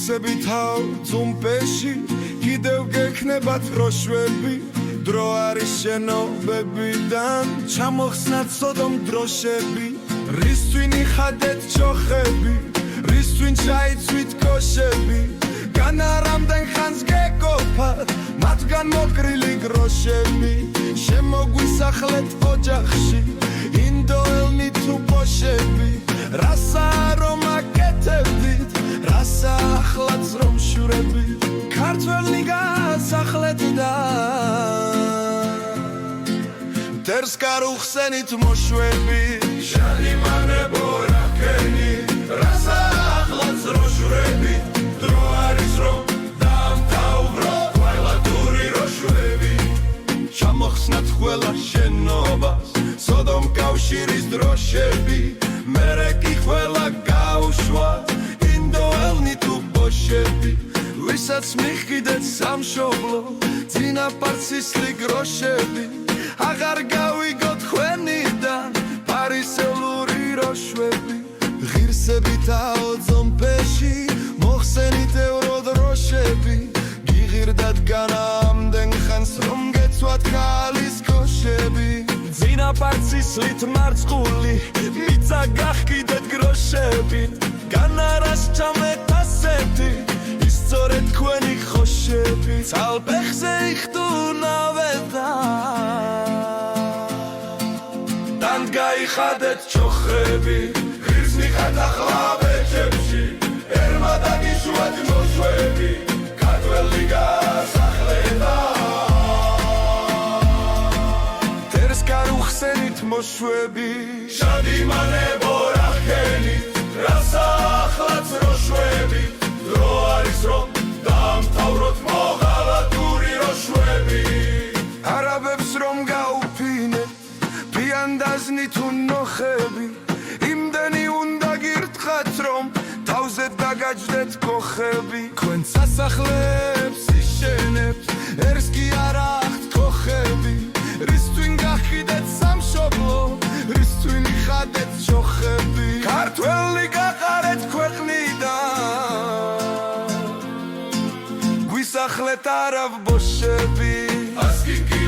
ღირსებითაო ძუმპეში კიდევ გექნებათ როშვები დრო არის შენობებიდან ჩამოხსნათ სოდომ დროშები რისთვინ იხადეთ ჩოხები რისთვინ ჩაიცვით კოშები განარამდენ ხანს გეკოფათ მათგან მოკრილი გროშები შემოგვისახლეთ ოჯახში ინდოელნი თუ ბოშები რასა რომ აკეთებდით რასა ახლაც რომ შურებით ქართველნი გასახლეთ და მტერს გარუხსენით მოშვები შალიმანებო რაქენი რასა ახლაც რომ შურებით დრო არის რომ დამთავრო თვალადური როშვები ჩამოხსნათ ყველა შენობას სოდომ კავშირის დროშები მერე კი ყველა გაუშვა ინდოელნი თუ ბოშები ვისაც მიხიდეთ სამშობლო წინაპარცისლი გროშები აღარ გავიგოთ ხვენიდან პარისელური როშვები ღირსებითაო ძომფეში მოხსენით ევროდროშები გიღირდათ განამდენ ხანს რომ გეცვათ ქალის კოშები წინაპარცისლით მარწყული მიწა გახკიდეთ გროშებით განარას ჩამეთ ასეთი ისწორეთ თქვენი ხოშები ცალფეხზე იხტუნავდა თან გაიხადეთ ჩოხები ღირსნიხათ ახლა ბეჭებში ერმა დაგიშვათ მოშვები ქართველი გასახლება მტერს გარუხსენით მოშვები შადიმანებო რახენი რასა ახლაც როშვები დრო არის რომ დამთავროთ მოღალატური როშვები არაბებს რომ გაუფინეთ ფიანდაზნი თუ ნოხები იმდენი უნდა გირთხათ რომ თავზე დაგაჯდეთ კოხები თქვენ სასახლეებს იშენებთ ერს კი არ აქვთ კოხები რისთვინ გახიდეთ სამშობლო რისთვინ იხადეთ ჩოხები ქართველი გაყარეთ ქვეყნიდან გვისახლეთ არავ ბოშები ასკიკი